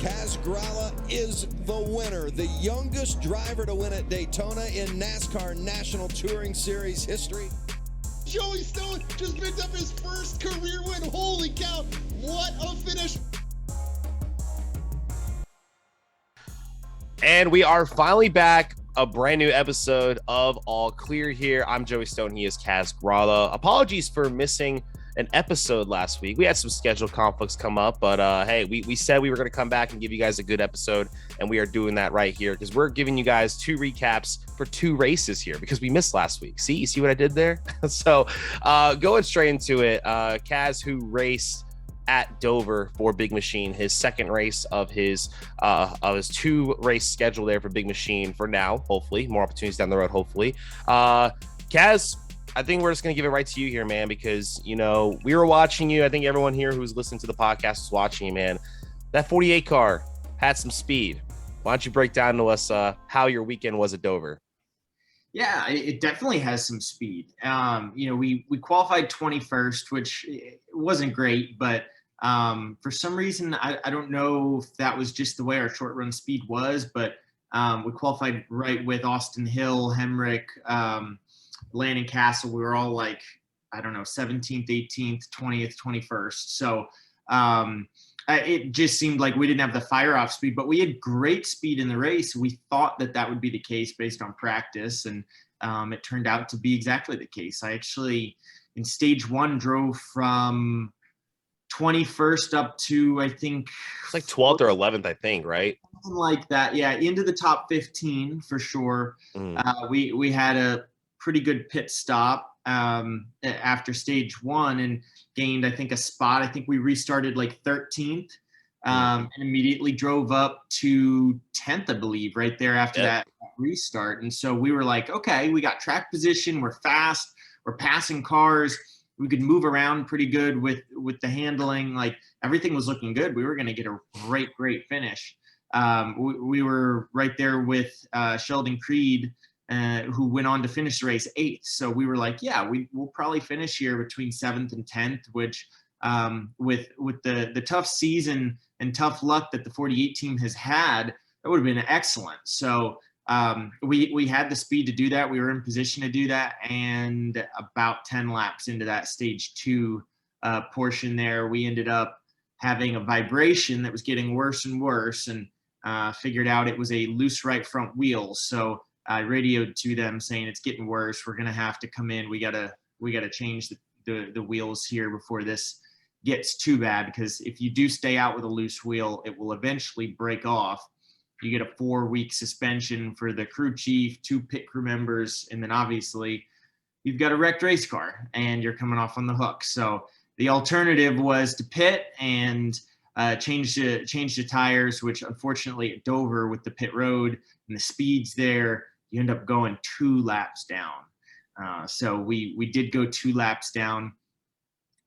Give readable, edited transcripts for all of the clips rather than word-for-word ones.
Kaz Grala is the winner, the youngest driver to win at Daytona in NASCAR National Touring Series history. Joey Stone just picked up his first career win. Holy cow, what a finish. And we are finally back. A brand new episode of All Clear here. I'm Joey Stone. He is Kaz Grala. Apologies for missing an episode last week. We had some scheduled conflicts come up, but hey, we said we were going to come back and give you guys a good episode, and we are doing that right here because we're giving you guys two recaps for two races here because we missed last week. You see what I did there? So going straight into it, Kaz, who raced at Dover for Big Machine, his second race of his two race schedule there for Big Machine for now. Hopefully, more opportunities down the road. Hopefully, Kaz, I think we're just gonna give it right to you here, man, because you know we were watching you. I think everyone here who's listening to the podcast is watching you, man. That 48 car had some speed. Why don't you break down to us how your weekend was at Dover? Yeah, it definitely has some speed. We qualified 21st, which wasn't great, but for some reason, I don't know if that was just the way our short run speed was, but we qualified right with Austin Hill, Hemrick, Landon Castle. We were all like, I don't know, 17th, 18th, 20th, 21st. So it just seemed like we didn't have the fire off speed, but we had great speed in the race. We thought that would be the case based on practice, and it turned out to be exactly the case. I actually, in stage one, drove from 21st up to, I think, it's like 12th or 11th, I think, right? Something like that. Yeah, into the top 15 for sure. We had a pretty good pit stop after stage one and gained, I think, a spot. I think we restarted like 13th and immediately drove up to 10th, I believe, right there after that restart. And so we were like, okay, we got track position. We're fast. We're passing cars. We could move around pretty good with the handling. Like everything was looking good. We were going to get a great finish. We were right there with Sheldon Creed, who went on to finish the race 8th. So we were like, yeah, we'll probably finish here between 7th and 10th, which with the tough season and tough luck that the 48 team has had, that would have been excellent. So we had the speed to do that. We were in position to do that. And about 10 laps into that stage 2 portion there, we ended up having a vibration that was getting worse and worse, and figured out it was a loose right front wheel. So I radioed to them saying it's getting worse. We're going to have to come in. We got to change the wheels here before this gets too bad, because if you do stay out with a loose wheel, it will eventually break off. You get a 4-week suspension for the crew chief, 2 pit crew members, and then obviously you've got a wrecked race car and you're coming off on the hook. So the alternative was to pit and change the tires, which unfortunately at Dover with the pit road and the speeds there, you end up going 2 laps down. So we did go 2 laps down.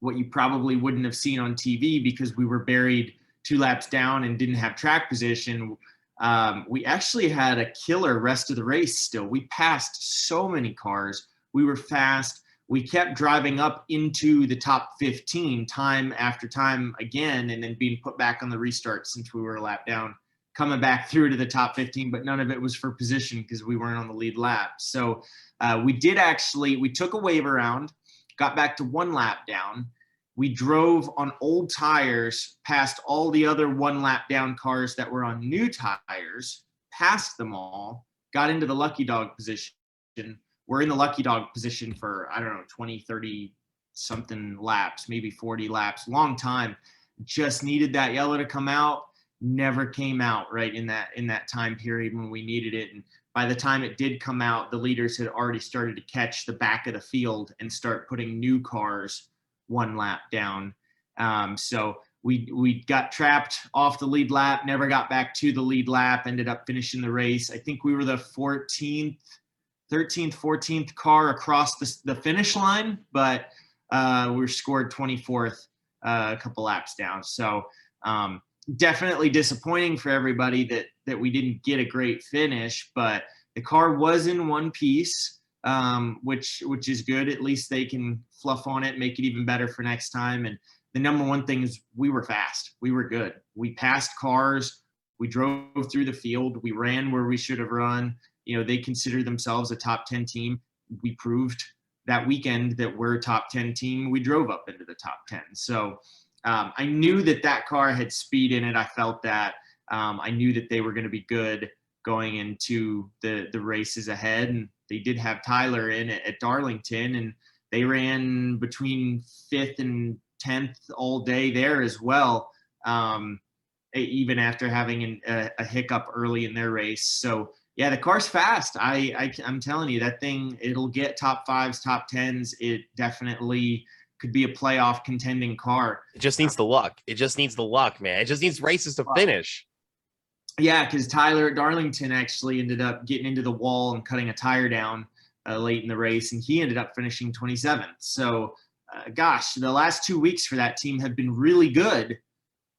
What you probably wouldn't have seen on TV, because we were buried 2 laps down and didn't have track position. We actually had a killer rest of the race still. We passed so many cars. We were fast. We kept driving up into the top 15 time after time again, and then being put back on the restart since we were a lap down, coming back through to the top 15, but none of it was for position because we weren't on the lead lap. So we took a wave around, got back to 1 lap down. We drove on old tires past all the other 1 lap down cars that were on new tires, passed them all, got into the lucky dog position. We're in the lucky dog position for, I don't know, 20, 30 something laps, maybe 40 laps, long time. Just needed that yellow to come out. Never came out right in that time period when we needed it. And by the time it did come out, the leaders had already started to catch the back of the field and start putting new cars 1 lap down. So we got trapped off the lead lap, never got back to the lead lap, ended up finishing the race. I think we were the 13th, 14th car across the finish line, but we were scored 24th a couple laps down. So definitely disappointing for everybody that we didn't get a great finish, but the car was in one piece, which is good. At least they can fluff on it, make it even better for next time. And the number one thing is we were fast. We were good. We passed cars. We drove through the field. We ran where we should have run. They consider themselves a top 10 team. We proved that weekend that we're a top 10 team. We drove up into the top 10. So I knew that car had speed in it. I felt that. I knew that they were going to be good going into the races ahead. And they did have Tyler in at Darlington, and they ran between 5th and 10th all day there as well, even after having a hiccup early in their race. So, yeah, the car's fast. I'm telling you, that thing, it'll get top 5s, top 10s. It definitely could be a playoff contending car. It just needs the luck. It just needs the luck, man. It just needs races to finish. Yeah, because Tyler at Darlington actually ended up getting into the wall and cutting a tire down late in the race, and he ended up finishing 27th. So, gosh, the last 2 weeks for that team have been really good,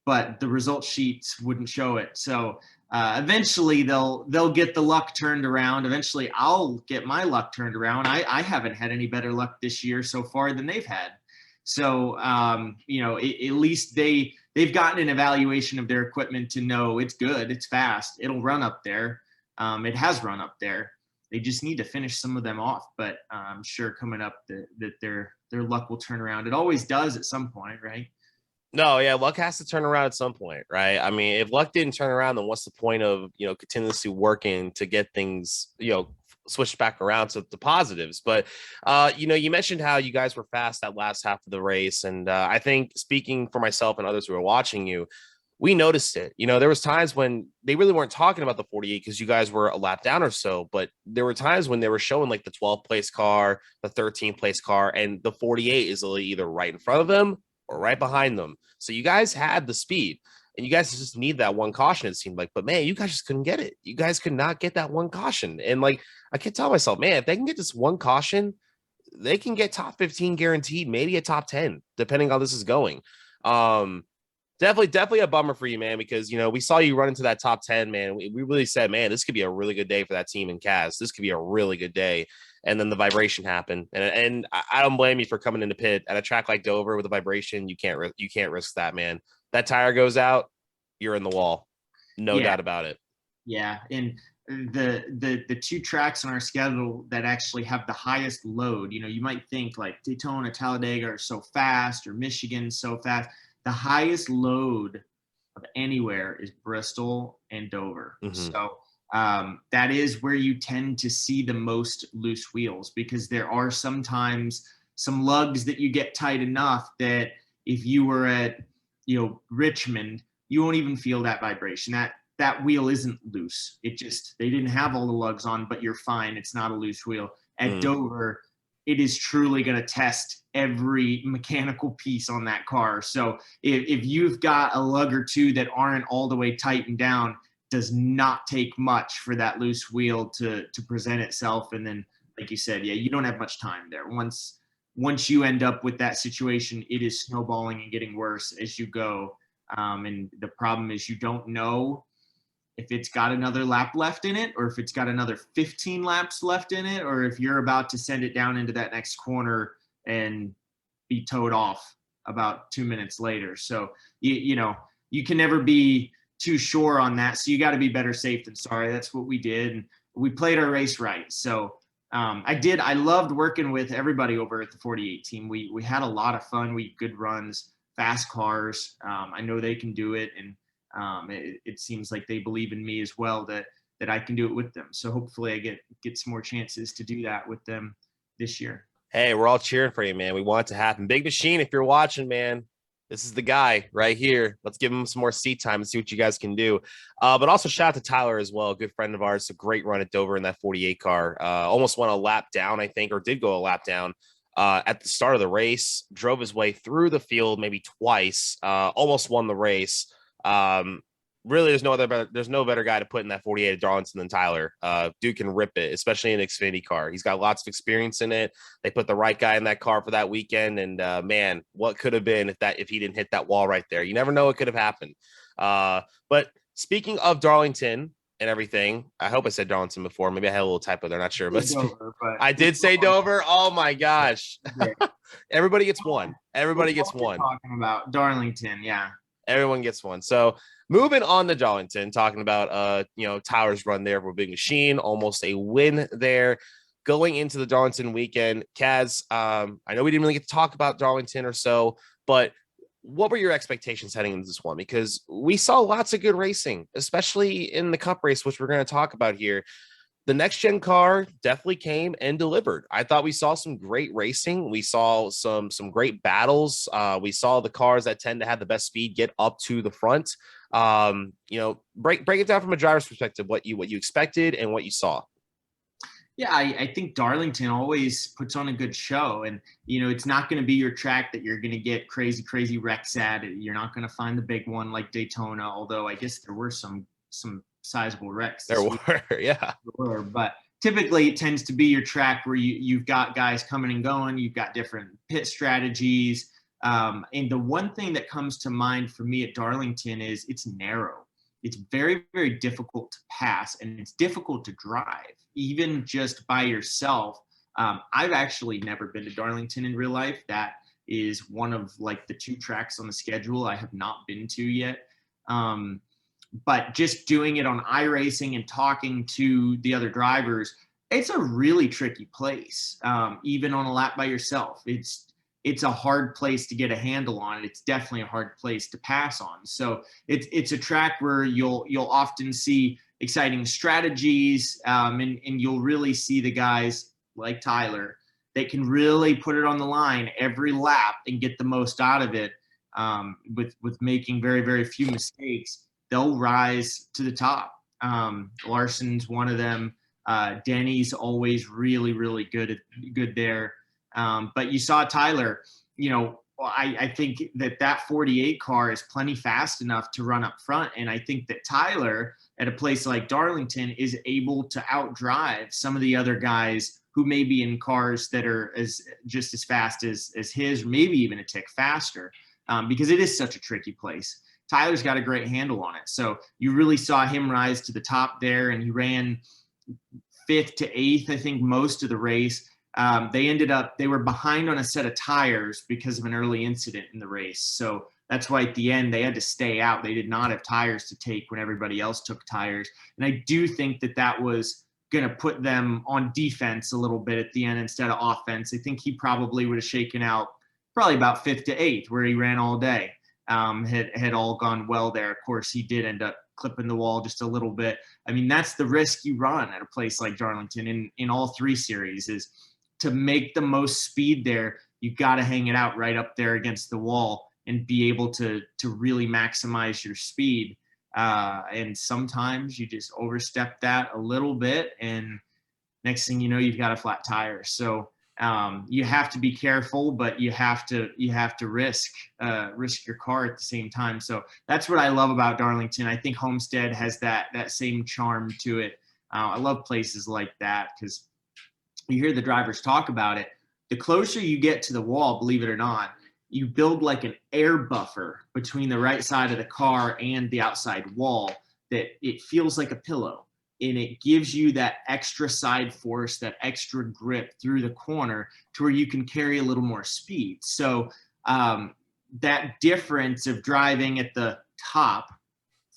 but the result sheets wouldn't show it. So eventually they'll get the luck turned around. Eventually I'll get my luck turned around. I haven't had any better luck this year so far than they've had. So, at least they've gotten an evaluation of their equipment to know it's good, it's fast, it'll run up there. It has run up there. They just need to finish some of them off, but I'm sure coming up that their luck will turn around. It always does at some point, right? No, yeah, luck has to turn around at some point, right? I mean, if luck didn't turn around, then what's the point of, continuously working to get things, switched back around to the positives? But, you mentioned how you guys were fast that last half of the race. And I think, speaking for myself and others who are watching you, we noticed it. There was times when they really weren't talking about the 48 because you guys were a lap down or so, but there were times when they were showing like the 12th place car, the 13th place car, and the 48 is either right in front of them or right behind them. So you guys had the speed, and you guys just need that one caution, it seemed like. But man, you guys just couldn't get it. You guys could not get that one caution. And like, I kept telling myself, man, if they can get this one caution, they can get top 15 guaranteed, maybe a top 10, depending on how this is going. Definitely a bummer for you, man, because, we saw you run into that top 10, man. We really said, man, this could be a really good day for that team in Kaz. This could be a really good day. And then the vibration happened. And I don't blame you for coming into pit at a track like Dover with a vibration. You can't risk that, man. That tire goes out, you're in the wall. No doubt about it. Yeah. And the two tracks on our schedule that actually have the highest load, you might think like Daytona, Talladega are so fast, or Michigan so fast. The highest load of anywhere is Bristol and Dover. Mm-hmm. So that is where you tend to see the most loose wheels, because there are sometimes some lugs that you get tight enough that if you were at, Richmond, you won't even feel that vibration. That wheel isn't loose. They didn't have all the lugs on, but you're fine. It's not a loose wheel. At Dover, it is truly going to test every mechanical piece on that car. So if you've got a lug or two that aren't all the way tightened down, does not take much for that loose wheel to present itself. And then, like you said, you don't have much time there. Once you end up with that situation, it is snowballing and getting worse as you go. And the problem is you don't know if it's got another lap left in it, or if it's got another 15 laps left in it, or if you're about to send it down into that next corner and be towed off about 2 minutes later. So, you can never be too sure on that. So you got to be better safe than sorry. That's what we did. And we played our race right. So I loved working with everybody over at the 48 team. We had a lot of fun. We had good runs, fast cars. I know they can do it. And it seems like they believe in me as well, that I can do it with them. So hopefully I get some more chances to do that with them this year. Hey, we're all cheering for you, man. We want it to happen. Big Machine, if you're watching, man, this is the guy right here. Let's give him some more seat time and see what you guys can do. But also shout out to Tyler as well, a good friend of ours. A great run at Dover in that 48 car. Almost went a lap down, I think, or did go a lap down at the start of the race. Drove his way through the field maybe twice. Almost won the race. Really, there's no better guy to put in that 48 at Darlington than Tyler. Dude can rip it, especially in an Xfinity car. He's got lots of experience in it. They put the right guy in that car for that weekend, and man, what could have been if he didn't hit that wall right there? You never know what could have happened. But speaking of Darlington and everything, I hope I said Darlington before. Maybe I had a little typo there, not sure, but I did say Dover. Oh my gosh! Yeah. Everybody gets one. Everybody gets one. Talking about Darlington, yeah. Everyone gets one. So moving on to Darlington, talking about Tyler's run there for Big Machine, almost a win there. Going into the Darlington weekend, Kaz, I know we didn't really get to talk about Darlington or so, but what were your expectations heading into this one? Because we saw lots of good racing, especially in the Cup race, which we're going to talk about here. The next gen car definitely came and delivered. I thought we saw some great racing. We saw some great battles. We saw the cars that tend to have the best speed get up to the front. Break it down from a driver's perspective, what you expected and what you saw. Yeah, I think Darlington always puts on a good show, and it's not going to be your track that you're going to get crazy wrecks at. You're not going to find the big one like Daytona, although I guess there were some sizable wrecks. There were, yeah. But typically it tends to be your track where you've got guys coming and going. You've got different pit strategies, and the one thing that comes to mind for me at Darlington is it's narrow. It's very, very difficult to pass, and it's difficult to drive, even just by yourself. I've actually never been to Darlington in real life. That is one of like the 2 tracks on the schedule I have not been to yet. But just doing it on iRacing and talking to the other drivers, it's a really tricky place, even on a lap by yourself. It's a hard place to get a handle on. It's definitely a hard place to pass on. So it's a track where you'll often see exciting strategies, and you'll really see the guys like Tyler that can really put it on the line every lap and get the most out of it, with making very, very few mistakes. They'll rise to the top. Larson's one of them. Denny's always really, really good there. But you saw Tyler, I think that 48 car is plenty fast enough to run up front. And I think that Tyler at a place like Darlington is able to outdrive some of the other guys who may be in cars that are just as fast as his, or maybe even a tick faster, because it is such a tricky place. Tyler's got a great handle on it. So you really saw him rise to the top there, and he ran 5th to 8th, I think, most of the race. They were behind on a set of tires because of an early incident in the race. So that's why at the end they had to stay out. They did not have tires to take when everybody else took tires. And I do think that was going to put them on defense a little bit at the end instead of offense. I think he probably would have shaken out probably about 5th to 8th, where he ran all day. Had all gone well there. Of course, he did end up clipping the wall just a little bit. I mean, that's the risk you run at a place like Darlington in all 3 series, is to make the most speed there. You got to hang it out right up there against the wall and be able to really maximize your speed. And sometimes you just overstep that a little bit, and next thing you know, you've got a flat tire. So you have to be careful, but you have to risk your car at the same time. So that's what I love about Darlington. I think Homestead has that same charm to it. I love places like that because you hear the drivers talk about it. The closer you get to the wall, believe it or not, you build like an air buffer between the right side of the car and the outside wall that it feels like a pillow. And it gives you that extra side force, that extra grip through the corner to where you can carry a little more speed. So that difference of driving at the top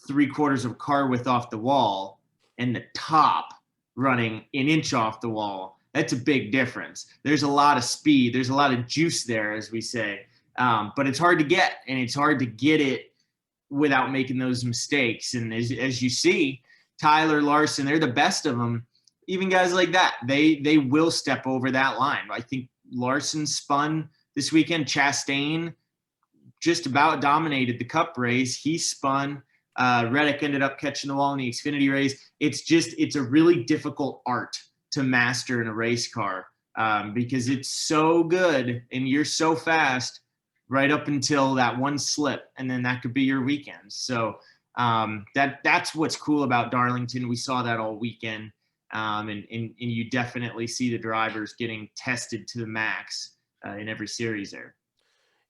3/4 of car width off the wall and the top running an inch off the wall, that's a big difference. There's a lot of speed. There's a lot of juice there, as we say. But it's hard to get, and it's hard to get it without making those mistakes. And as you see, Tyler, Larson, they're the best of them. Even guys like that, they will step over that line. I think Larson spun this weekend. Chastain just about dominated the Cup race. He spun. Reddick ended up catching the wall in the Xfinity race. It's a really difficult art to master in a race car because it's so good and you're so fast right up until that one slip, and then that could be your weekend. So that's what's cool about Darlington. We saw that all weekend, and you definitely see the drivers getting tested to the max in every series there.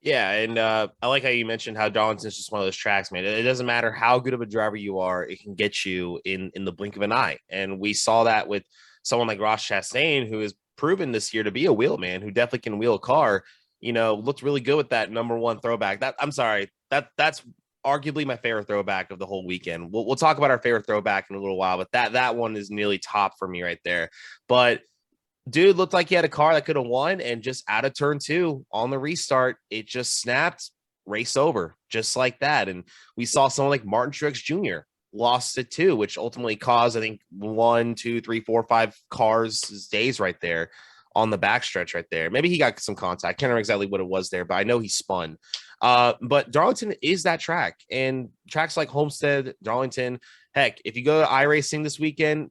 Yeah, and I like how you mentioned how Darlington's just one of those tracks, man. It doesn't matter how good of a driver you are, it can get you in the blink of an eye. And we saw that with someone like Ross Chastain, who has proven this year to be a wheel man, who definitely can wheel a car. Looked really good with that #1 throwback. That's arguably my favorite throwback of the whole weekend. We'll talk about our favorite throwback in a little while, but that one is nearly top for me right there. But dude looked like he had a car that could have won, and just out of turn 2 on the restart, it just snapped, race over just like that. And we saw someone like Martin Truex Jr. lost it too, which ultimately caused, I think, 1, 2, 3, 4, 5 cars days right there on the backstretch right there. Maybe he got some contact. I can't remember exactly what it was there, but I know he spun. But Darlington is that track, and tracks like Homestead, Darlington, heck, if you go to iRacing this week and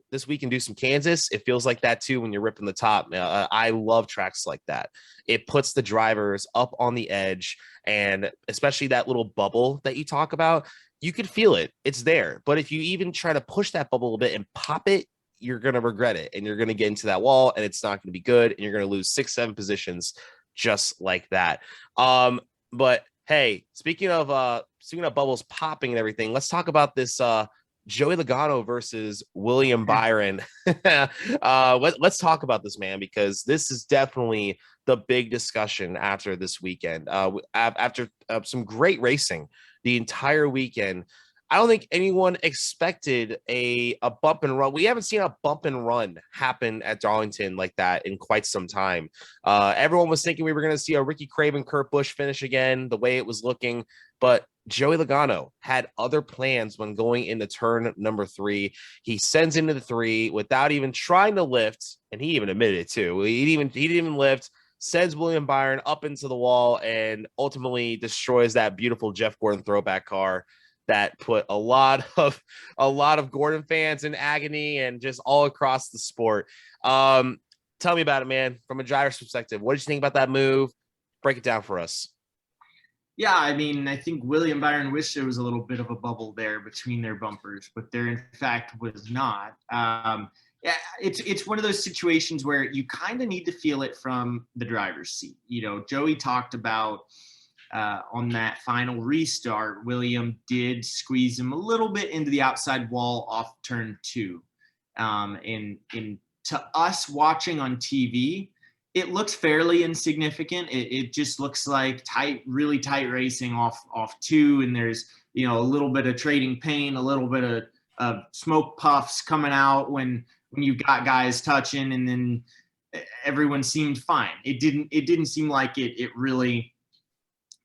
do some Kansas, it feels like that too when you're ripping the top. I love tracks like that. It puts the drivers up on the edge, and especially that little bubble that you talk about, you could feel it. It's there. But if you even try to push that bubble a little bit and pop it, you're going to regret it, and you're going to get into that wall, and it's not going to be good, and you're going to lose 6-7 positions just like that. But hey, speaking of bubbles popping and everything, let's talk about this Joey Logano versus William Byron. Let's talk about this, man, because this is definitely the big discussion after this weekend. After some great racing the entire weekend, I don't think anyone expected a bump and run. We haven't seen a bump and run happen at Darlington like that in quite some time. Everyone was thinking we were going to see a Ricky Craven, Kurt Busch finish again, the way it was looking. But Joey Logano had other plans when going into turn number 3. He sends into the 3 without even trying to lift, and he even admitted it too. He didn't even lift. Sends William Byron up into the wall and ultimately destroys that beautiful Jeff Gordon throwback car that put a lot of Gordon fans in agony and just all across the sport. Tell me about it, man. From a driver's perspective, what did you think about that move? Break it down for us. Yeah, I mean, I think William Byron wished there was a little bit of a bubble there between their bumpers, but there in fact was not. Yeah, it's one of those situations where you kind of need to feel it from the driver's seat. You know, Joey talked about on that final restart, William did squeeze him a little bit into the outside wall off turn 2. And to us watching on TV, it looks fairly insignificant. It just looks like really tight racing off 2, and there's, you know, a little bit of trading paint, a little bit of smoke puffs coming out when you've got guys touching, and then everyone seemed fine. It didn't seem like it really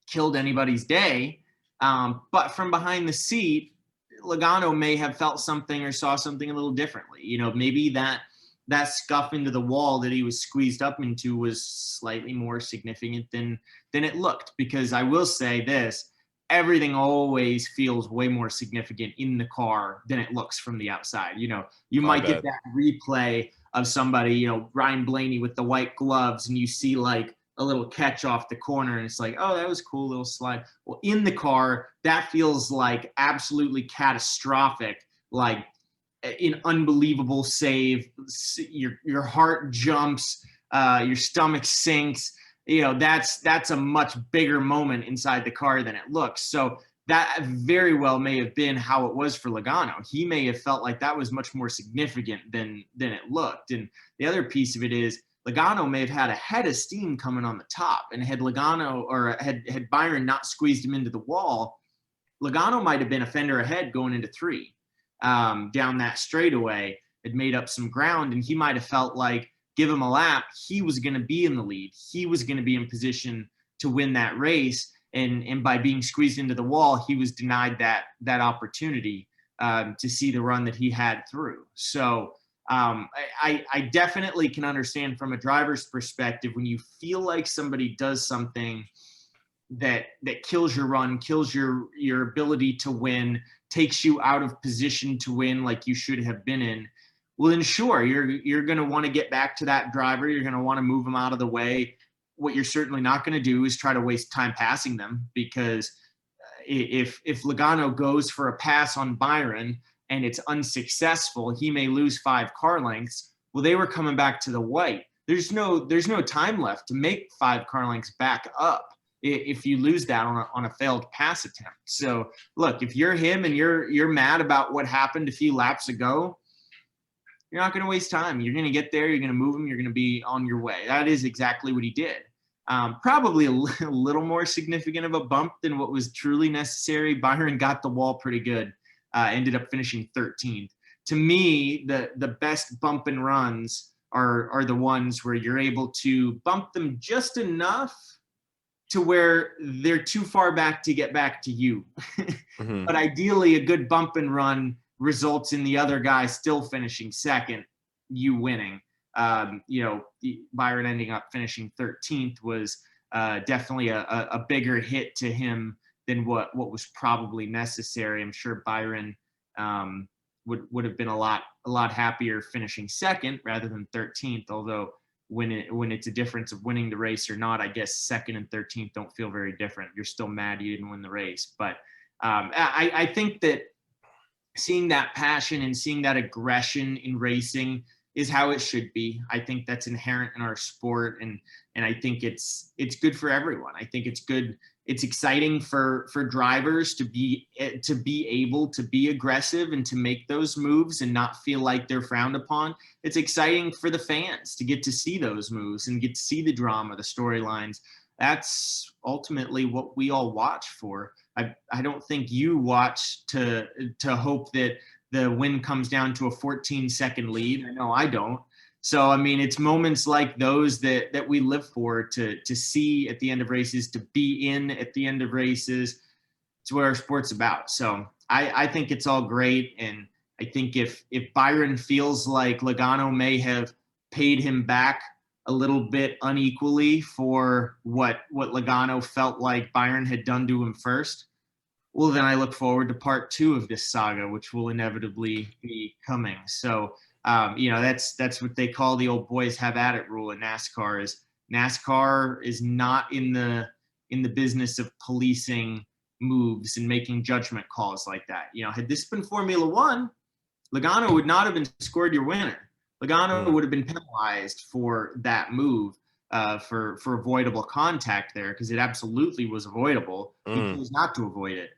killed anybody's day. But from behind the seat, Logano may have felt something or saw something a little differently. You know, maybe that scuff into the wall that he was squeezed up into was slightly more significant than it looked. Because I will say this, everything always feels way more significant in the car than it looks from the outside. You know, you might get that replay of somebody, you know, Ryan Blaney with the white gloves, and you see like a little catch off the corner, and it's like, oh, that was cool, little slide. Well, in the car, that feels like absolutely catastrophic, like an unbelievable save. Your heart jumps, your stomach sinks. You know, that's a much bigger moment inside the car than it looks. So that very well may have been how it was for Logano. He may have felt like that was much more significant than it looked. And the other piece of it is, Logano may have had a head of steam coming on the top, and had Logano or had Byron not squeezed him into the wall, Logano might have been a fender ahead going into 3 down that straightaway. Had made up some ground, and he might have felt like, give him a lap, he was going to be in the lead. He was going to be in position to win that race, and by being squeezed into the wall, he was denied that opportunity to see the run that he had through. So I definitely can understand from a driver's perspective when you feel like somebody does something that kills your run, kills your ability to win, takes you out of position to win like you should have been in. Well, then sure, you're going to want to get back to that driver. You're going to want to move them out of the way. What you're certainly not going to do is try to waste time passing them, because if Logano goes for a pass on Byron and it's unsuccessful, he may lose 5 car lengths. Well, they were coming back to the white. There's no time left to make 5 car lengths back up if you lose that on a failed pass attempt. So look, if you're him and you're mad about what happened a few laps ago, you're not going to waste time. You're going to get there. You're going to move him. You're going to be on your way. That is exactly what he did. Probably a little more significant of a bump than what was truly necessary. Byron got the wall pretty good, ended up finishing 13th. To me, the best bump and runs are the ones where you're able to bump them just enough to where they're too far back to get back to you. Mm-hmm. But ideally, a good bump and run results in the other guy still finishing second, you winning. Byron ending up finishing 13th was definitely a bigger hit to him than what was probably necessary. I'm sure Byron would have been a lot happier finishing second rather than 13th. Although when it's a difference of winning the race or not, I guess second and 13th don't feel very different. You're still mad you didn't win the race, but I think that seeing that passion and seeing that aggression in racing is how it should be. I think that's inherent in our sport, and I think it's good for everyone. I think it's good. It's exciting for drivers to be able to be aggressive and to make those moves and not feel like they're frowned upon. It's exciting for the fans to get to see those moves and get to see the drama, the storylines. That's ultimately what we all watch for. I don't think you watch to hope that the win comes down to a 14-second lead. I know I don't. So, I mean, it's moments like those that we live for, to see at the end of races, to be in at the end of races. It's what our sport's about. So I think it's all great. And I think if Byron feels like Logano may have paid him back a little bit unequally for what Logano felt like Byron had done to him first, well, then I look forward to part 2 of this saga, which will inevitably be coming. So, that's what they call the old boys have at it rule in NASCAR. NASCAR is not in the business of policing moves and making judgment calls like that. Had this been Formula One, Logano would not have been scored your winner. Logano would have been penalized for that move, for avoidable contact there, because it absolutely was avoidable. He chose not to avoid it.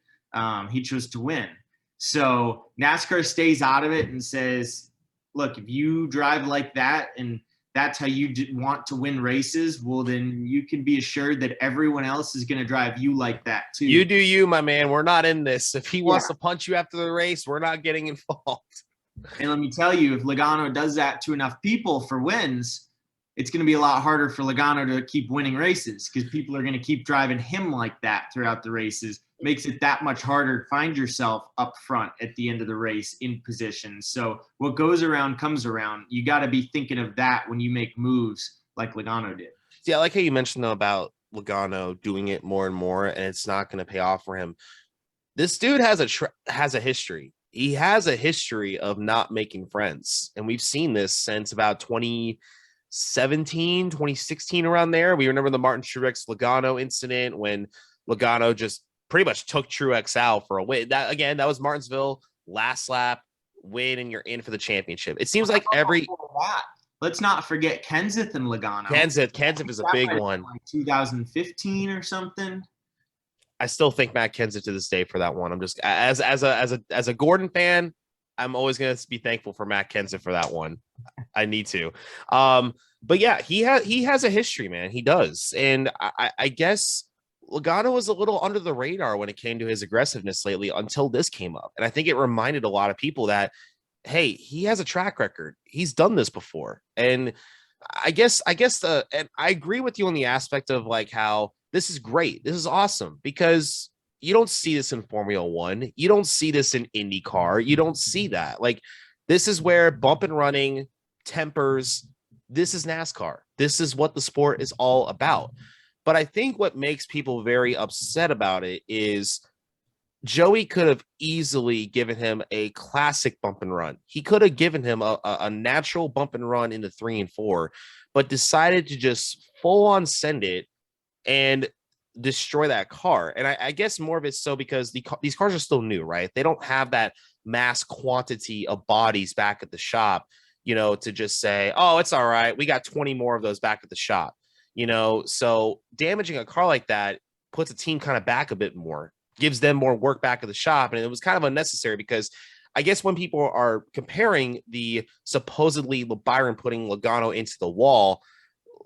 He chose to win. So NASCAR stays out of it and says, look, if you drive like that and that's how you want to win races, well, then you can be assured that everyone else is going to drive you like that too. You do you, my man. We're not in this. If he wants to punch you after the race, we're not getting involved. And let me tell you, if Logano does that to enough people for wins, it's going to be a lot harder for Logano to keep winning races, because people are going to keep driving him like that throughout the races. Makes it that much harder to find yourself up front at the end of the race in position. So what goes around comes around. You got to be thinking of that when you make moves like Logano did. See, I like how you mentioned though about Logano doing it more and more, and it's not going to pay off for him. This dude has a history. He has a history of not making friends, and we've seen this since about 2017, 2016, around there. We remember the Martin Truex Logano incident when Logano just pretty much took Truex out for a win. That was Martinsville, last lap, win, and you're in for the championship. It seems like Let's not forget Kenseth and Logano. Kenseth is a big one. Like 2015 or something. I still think Matt Kenseth to this day for that one. I'm just as a Gordon fan, I'm always going to be thankful for Matt Kenseth for that one. I need to. But yeah, he has a history, man. He does. And I guess Logano was a little under the radar when it came to his aggressiveness lately until this came up. And I think it reminded a lot of people that, hey, he has a track record. He's done this before. And I guess and I agree with you on the aspect of like how this is great. This is awesome, because you don't see this in Formula One. You don't see this in IndyCar. You don't see that. Like, this is where bump and running, tempers, this is NASCAR. This is what the sport is all about. But I think what makes people very upset about it is Joey could have easily given him a classic bump and run. He could have given him a natural bump and run into 3 and 4, but decided to just full on send it and destroy that car. And I guess more of it's so because these cars are still new, right? They don't have that mass quantity of bodies back at the shop, to just say, oh, it's all right, we got 20 more of those back at the shop. So damaging a car like that puts a team kind of back a bit more, gives them more work back at the shop. And it was kind of unnecessary, because I guess when people are comparing the supposedly Byron putting Logano into the wall,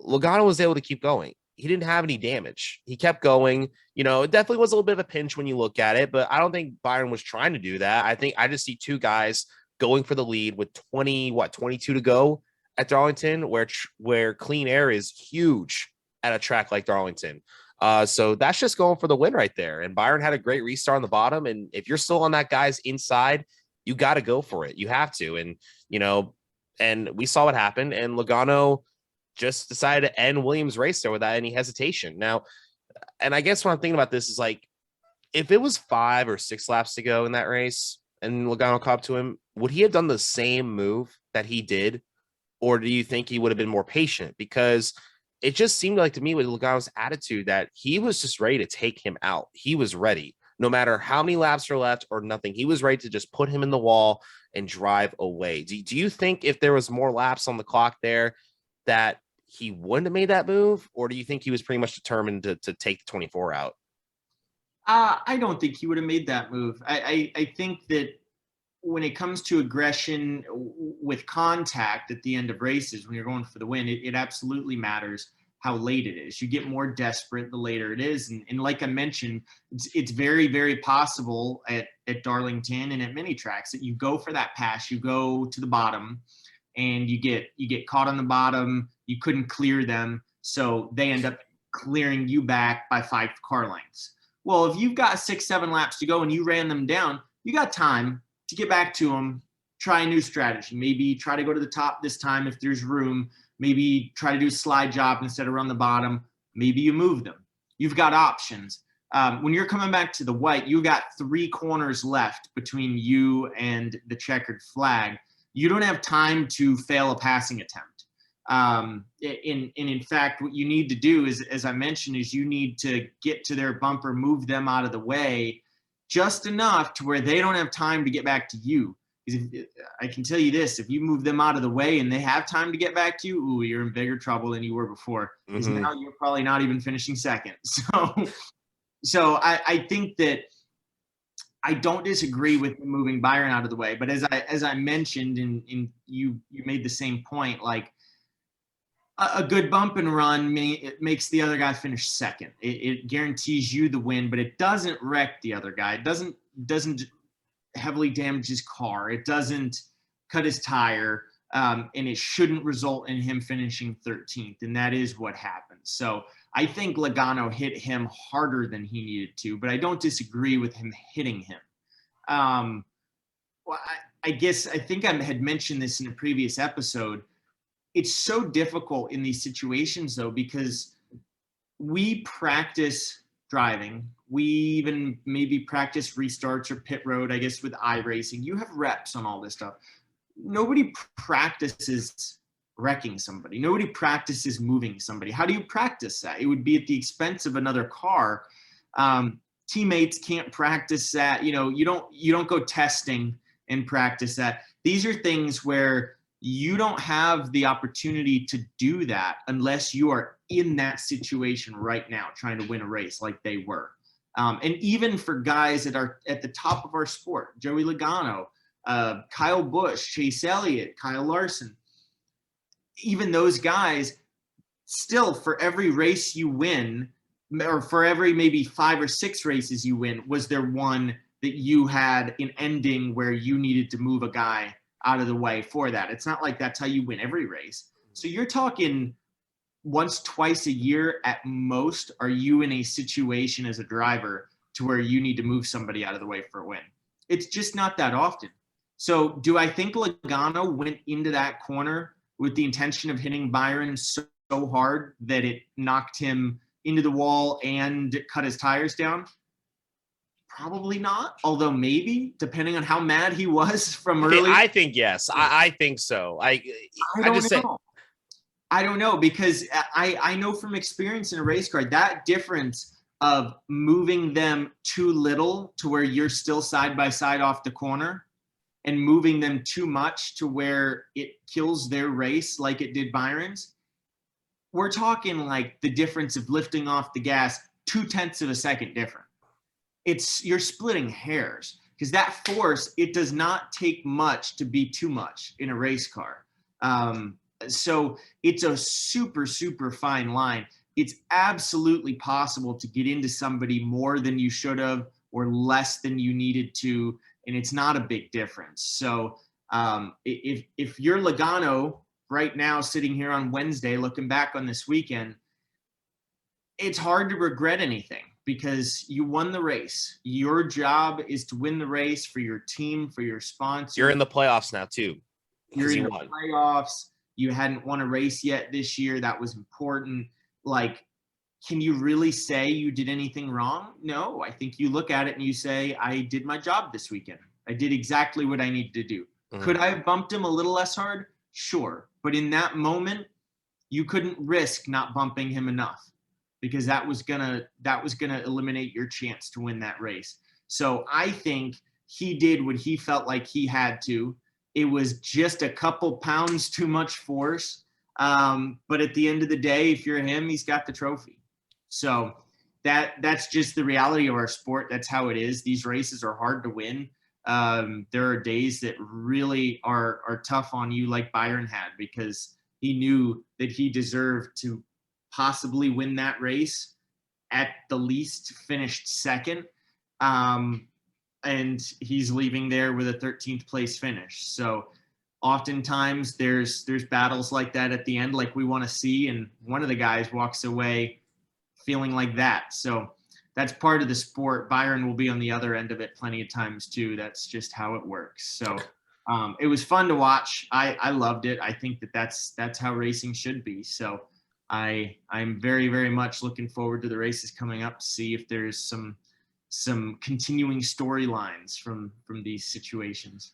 Logano was able to keep going. he didn't have any damage. He kept going. You know, it definitely was a little bit of a pinch when you look at it, but I don't think Byron was trying to do that. I think I just see two guys going for the lead with 22 to go at Darlington, where clean air is huge at a track like Darlington. So that's just going for the win right there. And Byron had a great restart on the bottom. And if you're still on that guy's inside, you got to go for it. You have to. And, you know, and we saw what happened. And Logano just decided to end Williams' race there without any hesitation. Now, and I guess what I'm thinking about this is like, if it was 5 or 6 laps to go in that race and Logano caught up to him, would he have done the same move that he did? Or do you think he would have been more patient? Because it just seemed like to me with Logano's attitude that he was just ready to take him out. He was ready, no matter how many laps are left or nothing. He was ready to just put him in the wall and drive away. Do you think if there was more laps on the clock there that he wouldn't have made that move? Or do you think he was pretty much determined to take the 24 out? I don't think he would have made that move. I think that when it comes to aggression with contact at the end of races, when you're going for the win, it absolutely matters how late it is. You get more desperate the later it is. And like I mentioned, it's very, very possible at Darlington and at many tracks that you go for that pass, you go to the bottom and you get caught on the bottom. You couldn't clear them. So they end up clearing you back by 5 car lengths. Well, if you've got 6, 7 laps to go and you ran them down, you got time to get back to them, try a new strategy. Maybe try to go to the top this time if there's room. Maybe try to do a slide job instead of run the bottom. Maybe you move them. You've got options. When you're coming back to the white, you got 3 corners left between you and the checkered flag. You don't have time to fail a passing attempt. In fact, what you need to do is, as I mentioned, is you need to get to their bumper, move them out of the way, just enough to where they don't have time to get back to you. Because I can tell you this, if you move them out of the way and they have time to get back to you, ooh, you're in bigger trouble than you were before. Because now you're probably not even finishing second. So I think that I don't disagree with moving Byron out of the way. But as I mentioned, and you made the same point, like a good bump and run, it makes the other guy finish second. It guarantees you the win, but it doesn't wreck the other guy. It doesn't heavily damage his car. It doesn't cut his tire, and it shouldn't result in him finishing 13th, and that is what happened. So I think Logano hit him harder than he needed to, but I don't disagree with him hitting him. Well, I think I had mentioned this in a previous episode. It's so difficult in these situations, though, because we practice driving. We even maybe practice restarts or pit road, I guess, with iRacing. You have reps on all this stuff. Nobody practices wrecking somebody. Nobody practices moving somebody. How do you practice that? It would be at the expense of another car. Teammates can't practice that. You know, you don't go testing and practice that. These are things where you don't have the opportunity to do that unless you are in that situation right now, trying to win a race like they were. And even for guys that are at the top of our sport, Joey Logano, Kyle Busch, Chase Elliott, Kyle Larson, even those guys, still for every race you win, or for every maybe 5 or 6 races you win, was there one that you had an ending where you needed to move a guy out of the way for that? It's not like that's how you win every race. So you're talking once, twice a year at most are you in a situation as a driver to where you need to move somebody out of the way for a win. It's just not that often. So do I think Logano went into that corner with the intention of hitting Byron so hard that it knocked him into the wall and cut his tires down? Probably not, although maybe, depending on how mad he was from early. I think yes. I think so. I don't know, because I know from experience in a race car, that difference of moving them too little to where you're still side by side off the corner and moving them too much to where it kills their race like it did Byron's. We're talking like the difference of lifting off the gas 0.2 of a second different. You're splitting hairs, because that force, it does not take much to be too much in a race car. So it's a super, super fine line. it's absolutely possible to get into somebody more than you should have or less than you needed to, and it's not a big difference. So if you're Logano right now sitting here on Wednesday looking back on this weekend, it's hard to regret anything because you won the race. Your job is to win the race for your team, for your sponsor. You're in the playoffs now too. You're in the playoffs. You hadn't won a race yet this year. That was important. Like, can you really say you did anything wrong? No, I think you look at it and you say, I did my job this weekend. I did exactly what I needed to do. Mm-hmm. Could I have bumped him a little less hard? Sure. But in that moment, you couldn't risk not bumping him enough because that was gonna eliminate your chance to win that race. So I think he did what he felt like he had to. It was just a couple pounds too much force. But at the end of the day, if you're him, he's got the trophy. So that's just the reality of our sport. That's how it is. These races are hard to win. There are days that really are tough on you, like Byron had, because he knew that he deserved to possibly win that race, at the least finished second. And he's leaving there with a 13th place finish. So oftentimes there's battles like that at the end, like we want to see, and one of the guys walks away feeling like that. So that's part of the sport. Byron will be on the other end of it plenty of times too. That's just how it works. So it was fun to watch. I loved it. I think that's how racing should be. So I'm very, very much looking forward to the races coming up to see if there's some continuing storylines from these situations.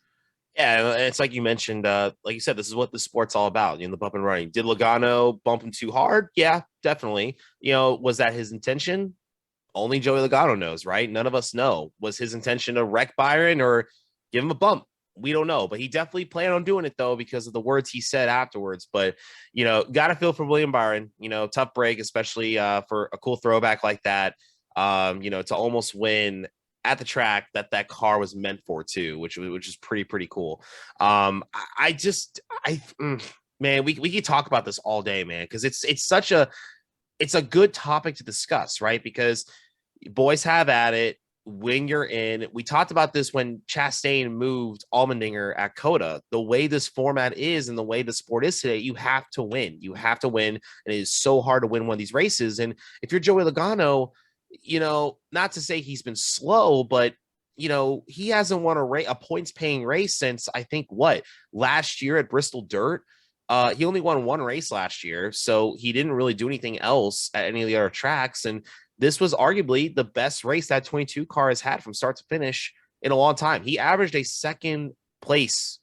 Yeah, it's like you mentioned, like you said, this is what the sport's all about, the bump and running. Did Logano bump him too hard? Yeah, definitely. Was that his intention? Only Joey Logano knows, right? None of us know. Was his intention to wreck Byron or give him a bump? We don't know, but he definitely planned on doing it though because of the words he said afterwards. But, got to feel for William Byron, tough break, especially for a cool throwback like that. To almost win at the track that car was meant for too, which is pretty cool. Man, we could talk about this all day, man, because it's a good topic to discuss, right? Because boys have at it when you're in. We talked about this when Chastain moved Allmendinger at Coda. The way this format is and the way the sport is today, you have to win. You have to win, and it is so hard to win one of these races. And if you're Joey Logano, not to say he's been slow, but he hasn't won a points paying race since I think last year at Bristol Dirt. He only won one race last year, so he didn't really do anything else at any of the other tracks. And this was arguably the best race that 22 car has had from start to finish in a long time. He averaged a second place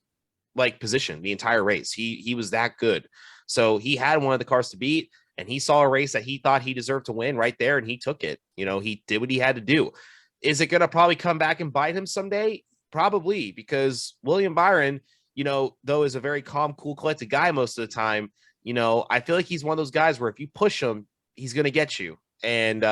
position the entire race. He was that good. So he had one of the cars to beat. And he saw a race that he thought he deserved to win right there, and he took it. He did what he had to do. Is it going to probably come back and bite him someday? Probably, because William Byron, though is a very calm, cool, collected guy most of the time, I feel like he's one of those guys where if you push him, he's going to get you. And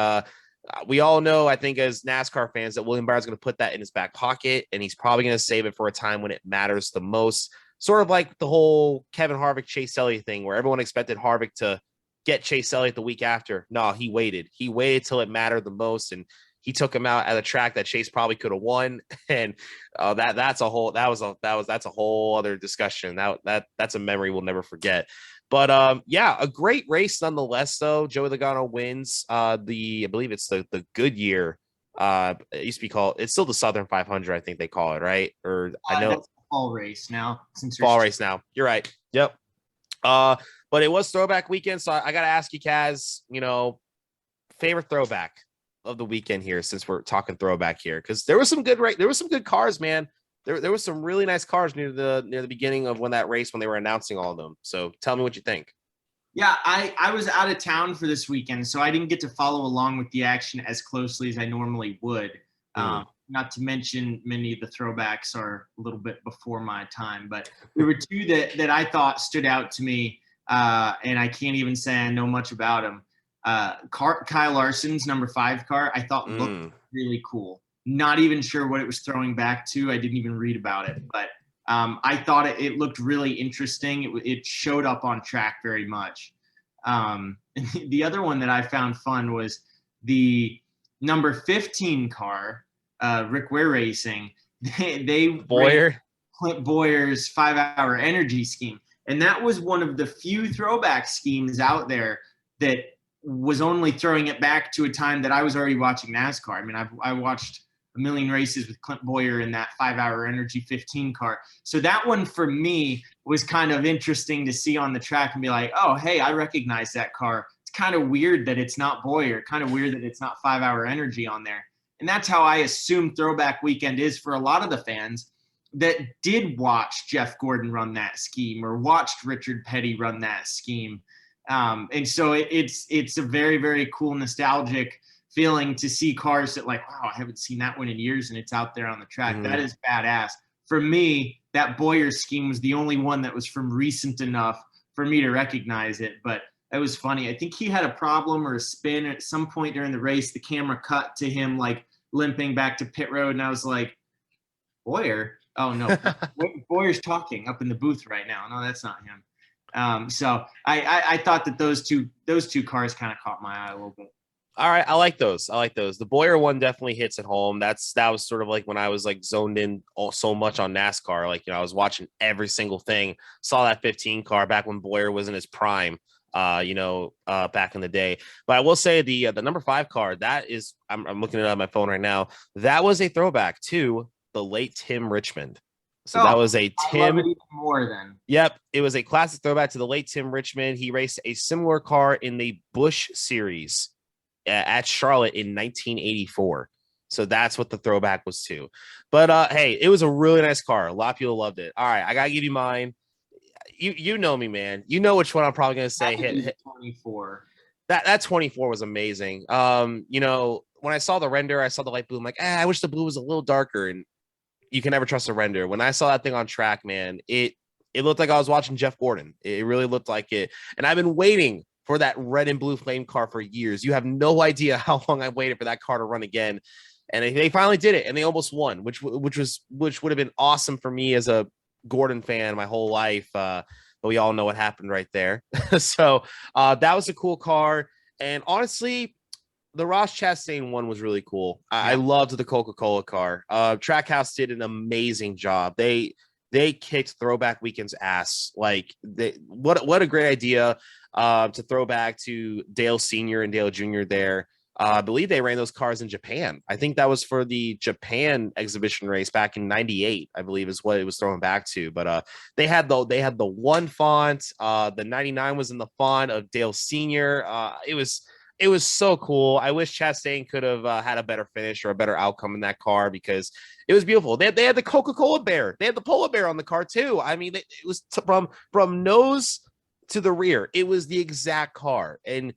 we all know, I think, as NASCAR fans, that William Byron's going to put that in his back pocket, and he's probably going to save it for a time when it matters the most. Sort of like the whole Kevin Harvick, Chase Elliott thing, where everyone expected Harvick to get Chase Elliott the week after. No, he waited. He waited till it mattered the most, and he took him out at a track that Chase probably could have won. And that's a whole other discussion. That's a memory we'll never forget. But a great race nonetheless. Though Joey Logano wins I believe it's the Goodyear. It used to be called. It's still the Southern 500, I think they call it, right? Or I know that's the fall race now. Fall race now. You're right. Yep. But it was throwback weekend, so I got to ask you, Kaz, favorite throwback of the weekend here, since we're talking throwback here, because there was some good cars, man. There was some really nice cars near the beginning of when they were announcing all of them. So tell me what you think. Yeah, I was out of town for this weekend, so I didn't get to follow along with the action as closely as I normally would. Not to mention many of the throwbacks are a little bit before my time, but there were two that I thought stood out to me. And I can't even say I know much about him. Kyle Larson's number 5 car, I thought looked really cool. Not even sure what it was throwing back to. I didn't even read about it, but I thought it looked really interesting. It showed up on track very much. And the other one that I found fun was the number 15 car, Rick Ware Racing. They Boyer. ran Clint Boyer's 5-hour energy scheme. And that was one of the few throwback schemes out there that was only throwing it back to a time that I was already watching NASCAR. I mean, I watched a million races with Clint Boyer in that 5-hour energy 15 car. So that one for me was kind of interesting to see on the track and be like, oh, hey, I recognize that car. It's kind of weird that it's not Boyer, kind of weird that it's not 5-hour energy on there. And that's how I assume Throwback Weekend is for a lot of the fans that did watch Jeff Gordon run that scheme or watched Richard Petty run that scheme. And so it's a very, very cool, nostalgic feeling to see cars that like, wow, I haven't seen that one in years and it's out there on the track. Mm-hmm. That is badass. For me, that Boyer scheme was the only one that was from recent enough for me to recognize it. But it was funny. I think he had a problem or a spin at some point during the race. The camera cut to him like limping back to pit road. And I was like, Boyer? Oh, no. Boyer's talking up in the booth right now. No, that's not him. So I thought that those two cars kind of caught my eye a little bit. All right, I like those. The Boyer one definitely hits at home. That was sort of like when I was like zoned in so much on NASCAR. Like, I was watching every single thing. Saw that 15 car back when Boyer was in his prime. Back in the day. But I will say the number 5 car, that is, I'm looking at it on my phone right now. That was a throwback to the late Tim Richmond. So that was a Tim. I love it even more then. Yep, it was a classic throwback to the late Tim Richmond. He raced a similar car in the Busch Series at Charlotte in 1984. So that's what the throwback was to. But hey, it was a really nice car. A lot of people loved it. All right, I gotta give you mine. You know me, man. You know which one I'm probably gonna say. Hit 24. That 24 was amazing. When I saw the render, I saw the light blue. I'm like, I wish the blue was a little darker. And you can never trust a render. When I saw that thing on track, man, it looked like I was watching Jeff Gordon. It really looked like it. And I've been waiting for that red and blue flame car for years. You have no idea how long I waited for that car to run again. And they finally did it, and they almost won, which would have been awesome for me as a Gordon fan my whole life. But we all know what happened right there. So that was a cool car. And honestly, the Ross Chastain one was really cool. I loved the Coca-Cola car. Trackhouse did an amazing job. They kicked Throwback Weekend's ass. Like, what a great idea to throw back to Dale Sr. and Dale Jr. there. I believe they ran those cars in Japan. I think that was for the Japan exhibition race back in '98. I believe is what it was thrown back to. But they had the one font. The 99 was in the font of Dale Sr. It was so cool. I wish Chastain could have had a better finish or a better outcome in that car because it was beautiful. They had the Coca-Cola bear. They had the polar bear on the car too. I mean, it was from nose to the rear. It was the exact car. And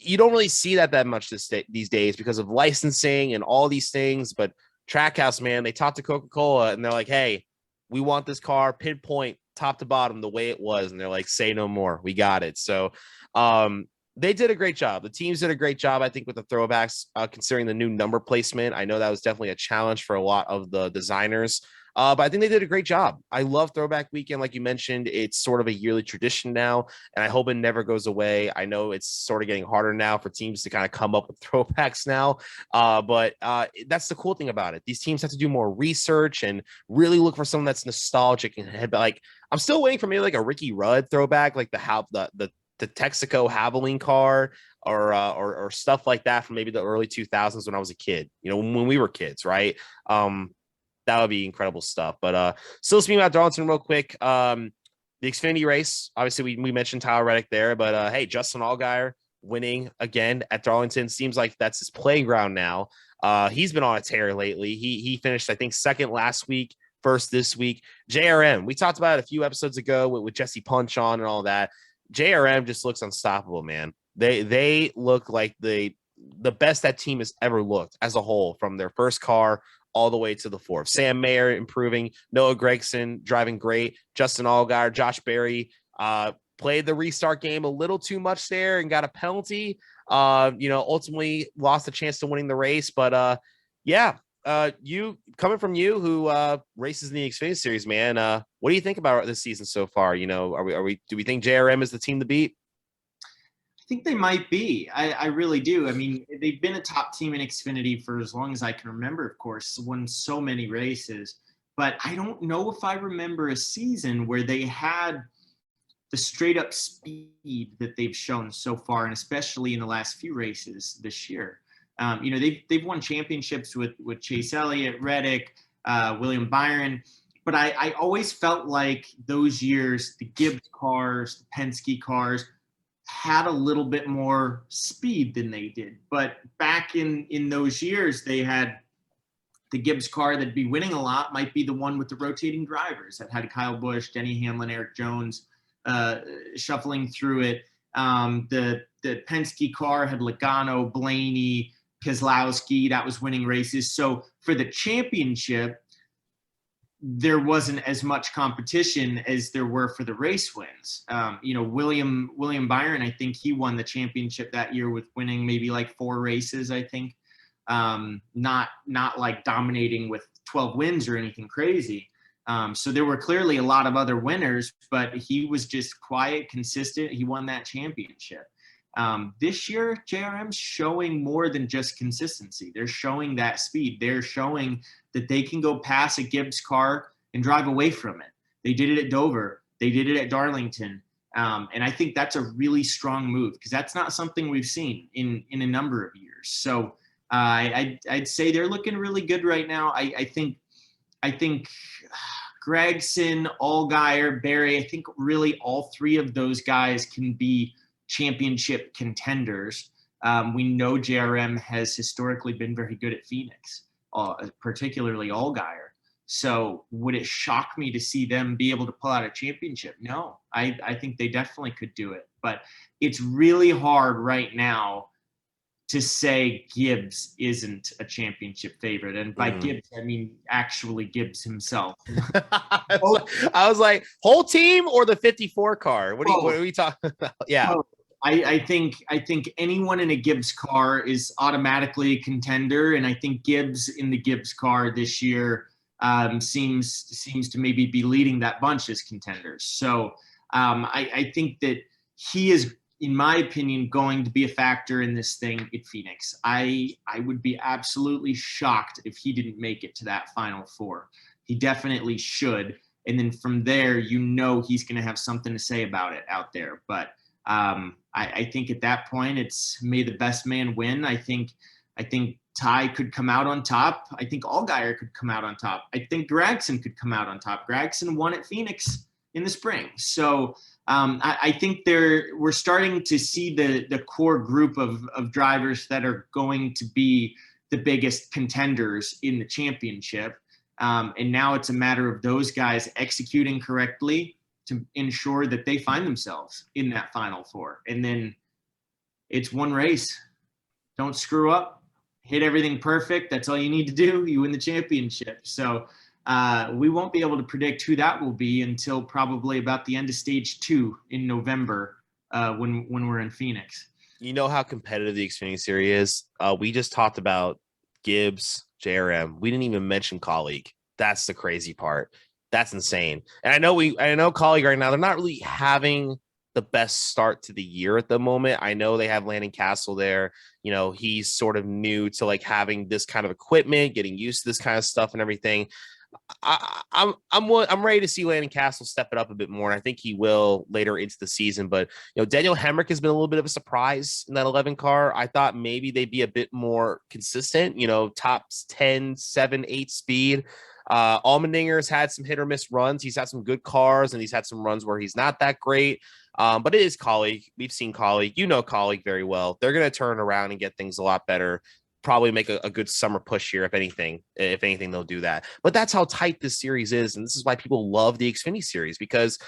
you don't really see that much these days because of licensing and all these things. But Trackhouse, man, they talked to Coca-Cola and they're like, hey, we want this car pinpoint top to bottom the way it was. And they're like, say no more. We got it. So they did a great job. The teams did a great job, I think, with the throwbacks, considering the new number placement. I know that was definitely a challenge for a lot of the designers. But I think they did a great job. I love Throwback Weekend. Like you mentioned, it's sort of a yearly tradition now, and I hope it never goes away. I know it's sort of getting harder now for teams to kind of come up with throwbacks now. But that's the cool thing about it. These teams have to do more research and really look for someone that's nostalgic. And like, I'm still waiting for maybe like a Ricky Rudd throwback, like the Texaco Havoline car or stuff like that from maybe the early 2000s when I was a kid, when we were kids, right? That would be incredible stuff. But still speaking about Darlington real quick, the Xfinity race, obviously we mentioned Tyler Reddick there, but hey, Justin Allgaier winning again at Darlington. Seems like that's his playground now. He's been on a tear lately. He finished, I think, second last week, first this week. JRM, we talked about it a few episodes ago with Jesse Punch on and all that. JRM just looks unstoppable, man. They look like the best that team has ever looked as a whole, from their first car all the way to the fourth. Sam Mayer improving, Noah Gragson driving great, Justin Allgaier, Josh Berry played the restart game a little too much there and got a penalty. Ultimately lost a chance to winning the race. But you coming from you who races in the Xfinity Series, man. What do you think about this season so far? Do we think JRM is the team to beat? think they might be. I really do. I mean, they've been a top team in Xfinity for as long as I can remember, of course, won so many races. But I don't know if I remember a season where they had the straight up speed that they've shown so far, and especially in the last few races this year. They've won championships with Chase Elliott, Reddick, William Byron. But I always felt like those years, the Gibbs cars, the Penske cars, had a little bit more speed than they did. But back in those years, they had the Gibbs car that'd be winning a lot might be the one with the rotating drivers that had Kyle Busch, Denny Hamlin, Eric Jones shuffling through it. The Penske car had Logano, Blaney, Keselowski that was winning races. So for the championship, there wasn't as much competition as there were for the race wins. William Byron, I think he won the championship that year with winning maybe like 4 races, I think. Not like dominating with 12 wins or anything crazy. So there were clearly a lot of other winners, but he was just quiet, consistent. He won that championship. This year, JRM's showing more than just consistency. They're showing that speed. They're showing that they can go past a Gibbs car and drive away from it. They did it at Dover. They did it at Darlington. And I think that's a really strong move because that's not something we've seen in a number of years. So I'd say they're looking really good right now. I think Gregson, Allgaier, Barry, I think really all 3 of those guys can be championship contenders. We know JRM has historically been very good at Phoenix, particularly Allgaier. So would it shock me to see them be able to pull out a championship? No, I think they definitely could do it. But it's really hard right now to say Gibbs isn't a championship favorite. And by Gibbs, I mean actually Gibbs himself. I was like, whole team or the 54 car? What are we talking about? Yeah. I think anyone in a Gibbs car is automatically a contender. And I think Gibbs in the Gibbs car this year seems to maybe be leading that bunch as contenders. So I think that he is, in my opinion, going to be a factor in this thing at Phoenix. I would be absolutely shocked if he didn't make it to that Final Four. He definitely should. And then from there, he's going to have something to say about it out there. But I think at that point, it's may the best man win. I think Ty could come out on top. I think Allgaier could come out on top. I think Gragson could come out on top. Gragson won at Phoenix in the spring. So I think we're starting to see the core group of drivers that are going to be the biggest contenders in the championship. And now it's a matter of those guys executing correctly to ensure that they find themselves in that Final Four. And then it's one race. Don't screw up. Hit everything perfect. That's all you need to do. You win the championship. So we won't be able to predict who that will be until probably about the end of stage 2 in November when we're in Phoenix. You know how competitive the Xfinity Series is. We just talked about Gibbs, JRM. We didn't even mention Colleague. That's the crazy part. That's insane. And I know Colleague right now, they're not really having the best start to the year at the moment. I know they have Landon Castle there. He's sort of new to like having this kind of equipment, getting used to this kind of stuff and everything. I'm ready to see Landon Castle step it up a bit more, and I think he will later into the season. But Daniel Hemrick has been a little bit of a surprise in that 11 car. I thought maybe they'd be a bit more consistent, top 10, 7, 8 speed. Allmendinger's had some hit or miss runs. He's had some good cars, and he's had some runs where he's not that great. But it is Colleague. We've seen Colleague. Colleague very well. They're going to turn around and get things a lot better. Probably make a good summer push here. If anything, they'll do that. But that's how tight this series is. And this is why people love the Xfinity Series, because,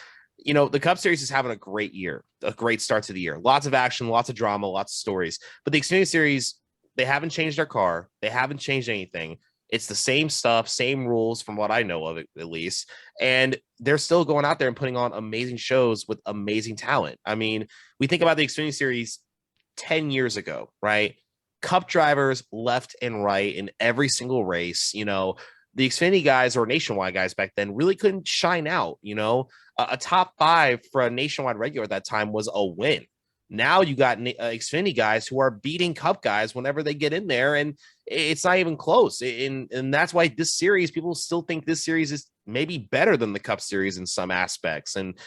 the Cup Series is having a great year, a great start to the year. Lots of action, lots of drama, lots of stories. But the Xfinity Series, they haven't changed their car. They haven't changed anything. It's the same stuff, same rules from what I know of it, at least. And they're still going out there and putting on amazing shows with amazing talent. I mean, we think about the Xfinity Series 10 years ago, right? Cup drivers left and right in every single race. The Xfinity guys or nationwide guys back then really couldn't shine out. A top 5 for a nationwide regular at that time was a win. Now you got Xfinity guys who are beating Cup guys whenever they get in there, and it's not even close. And that's why this series, people still think this series is maybe better than the Cup series in some aspects. And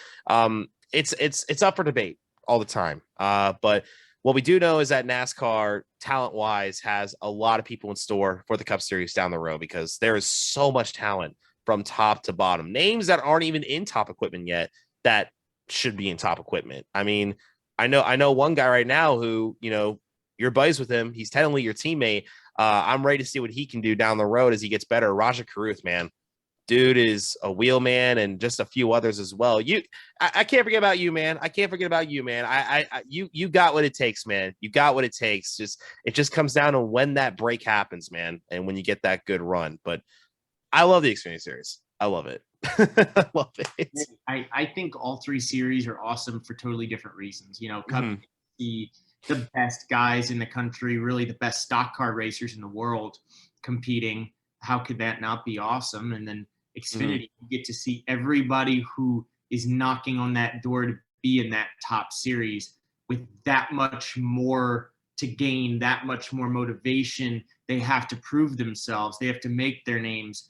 it's up for debate all the time. But what we do know is that NASCAR, talent-wise, has a lot of people in store for the Cup Series down the road, because there is so much talent from top to bottom. Names that aren't even in top equipment yet that should be in top equipment. I mean, I know one guy right now who, you're buddies with him. He's technically your teammate. I'm ready to see what he can do down the road as he gets better. Raja Caruth, man. Dude is a wheel man, and just a few others as well. I can't forget about you, man. I can't forget about you, man. You got what it takes, man. You got what it takes. It just comes down to when that break happens, man, and when you get that good run. But I love the Xfinity Series. I love it. I love it. I think all three series are awesome for totally different reasons. Cup, the best guys in the country, really the best stock car racers in the world competing. How could that not be awesome? And then Xfinity, you get to see everybody who is knocking on that door to be in that top series with that much more to gain, that much more motivation. They have to prove themselves. They have to make their names.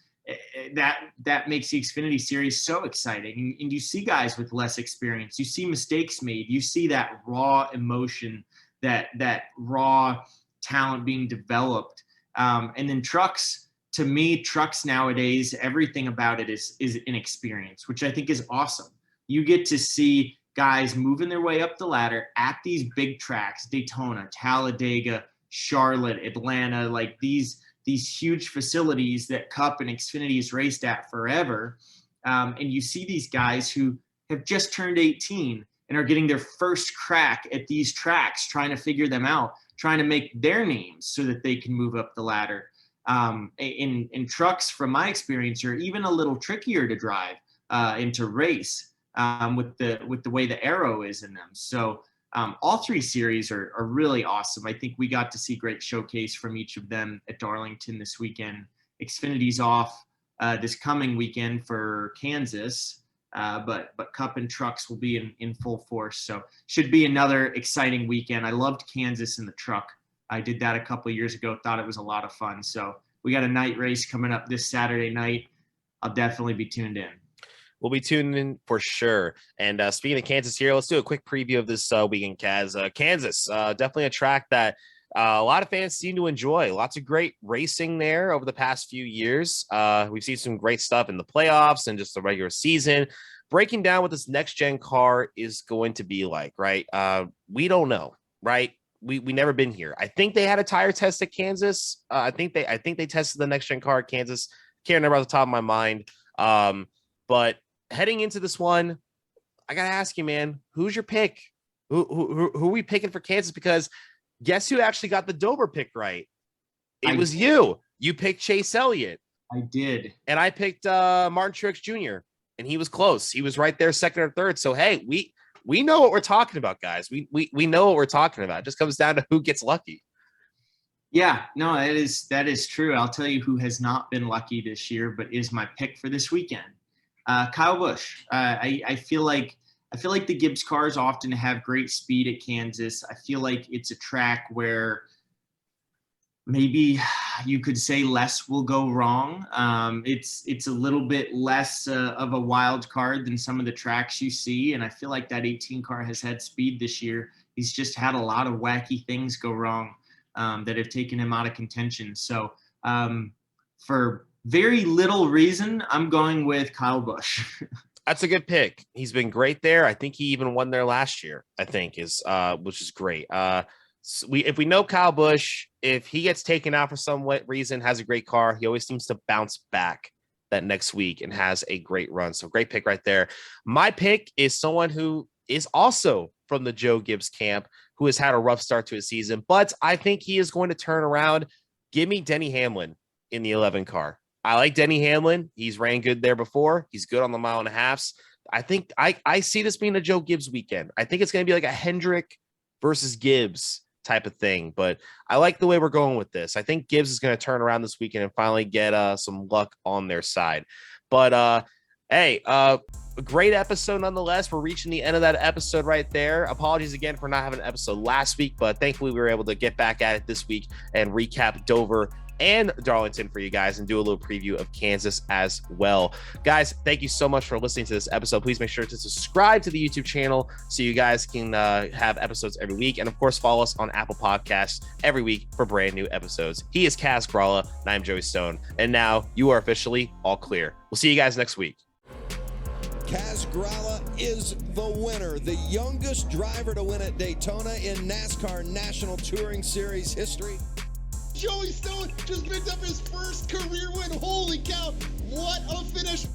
That makes the Xfinity series so exciting. And you see guys with less experience. You see mistakes made. You see that raw emotion, that raw talent being developed. And then trucks. To me, trucks nowadays, everything about it is inexperience, which I think is awesome. You get to see guys moving their way up the ladder at these big tracks, Daytona, Talladega, Charlotte, Atlanta, like these huge facilities that Cup and Xfinity has raced at forever. And you see these guys who have just turned 18 and are getting their first crack at these tracks, trying to figure them out, trying to make their names so that they can move up the ladder. In trucks, from my experience, are even a little trickier to drive and to race with the way the aero is in them. So all three series are really awesome. I think we got to see great showcase from each of them at Darlington this weekend. Xfinity's off this coming weekend for Kansas, but Cup and trucks will be in full force. So should be another exciting weekend. I loved Kansas in the truck. I did that a couple of years ago, thought it was a lot of fun. So we got a night race coming up this Saturday night. I'll definitely be tuned in. We'll be tuned in for sure. And speaking of Kansas here, let's do a quick preview of this weekend, Kaz. Kansas, definitely a track that a lot of fans seem to enjoy. Lots of great racing there over the past few years. We've seen some great stuff in the playoffs and just the regular season. Breaking down what this next-gen car is going to be like, right? We don't know, right? We never been here. I think they had a tire test at Kansas. I think they tested the next gen car at Kansas. Can't remember off the top of my mind. But heading into this one, I gotta ask you, man, who's your pick? Who are we picking for Kansas? Because guess who actually got the Dover pick right? It was you. You picked Chase Elliott. I did, and I picked Martin Truex Jr. and he was close. He was right there, second or third. So hey, we know what we're talking about, guys. We know what we're talking about. It just comes down to who gets lucky. Yeah, no, that is true. I'll tell you who has not been lucky this year, but is my pick for this weekend. Kyle Busch. I feel like the Gibbs cars often have great speed at Kansas. I feel like it's a track where maybe you could say less will go wrong. It's a little bit less of a wild card than some of the tracks you see. And I feel like that 18 car has had speed this year. He's just had a lot of wacky things go wrong that have taken him out of contention. So for very little reason, I'm going with Kyle Busch. That's a good pick. He's been great there. I think he even won there last year, I think, which is great. So if we know Kyle Busch, if he gets taken out for some reason, has a great car, he always seems to bounce back that next week and has a great run. So great pick right there. My pick is someone who is also from the Joe Gibbs camp, who has had a rough start to his season, but I think he is going to turn around. Give me Denny Hamlin in the 11 car. I like Denny Hamlin. He's ran good there before. He's good on the mile and a halfs. I think I see this being a Joe Gibbs weekend. I think it's going to be like a Hendrick versus Gibbs type of thing, but I like the way we're going with this. I think Gibbs is going to turn around this weekend and finally get some luck on their side. But hey, a great episode nonetheless. We're reaching the end of that episode right there. Apologies again for not having an episode last week, but thankfully we were able to get back at it this week and recap Dover and Darlington for you guys and do a little preview of Kansas as well. Guys, thank you so much for listening to this episode. Please make sure to subscribe to the YouTube channel so you guys can have episodes every week. And of course, follow us on Apple Podcasts every week for brand new episodes. He is Kaz Gralla, and I'm Joey Stone. And now you are officially all clear. We'll see you guys next week. Kaz Gralla is the winner, the youngest driver to win at Daytona in NASCAR National Touring Series history. Joey Stone just picked up his first career win. Holy cow, what a finish.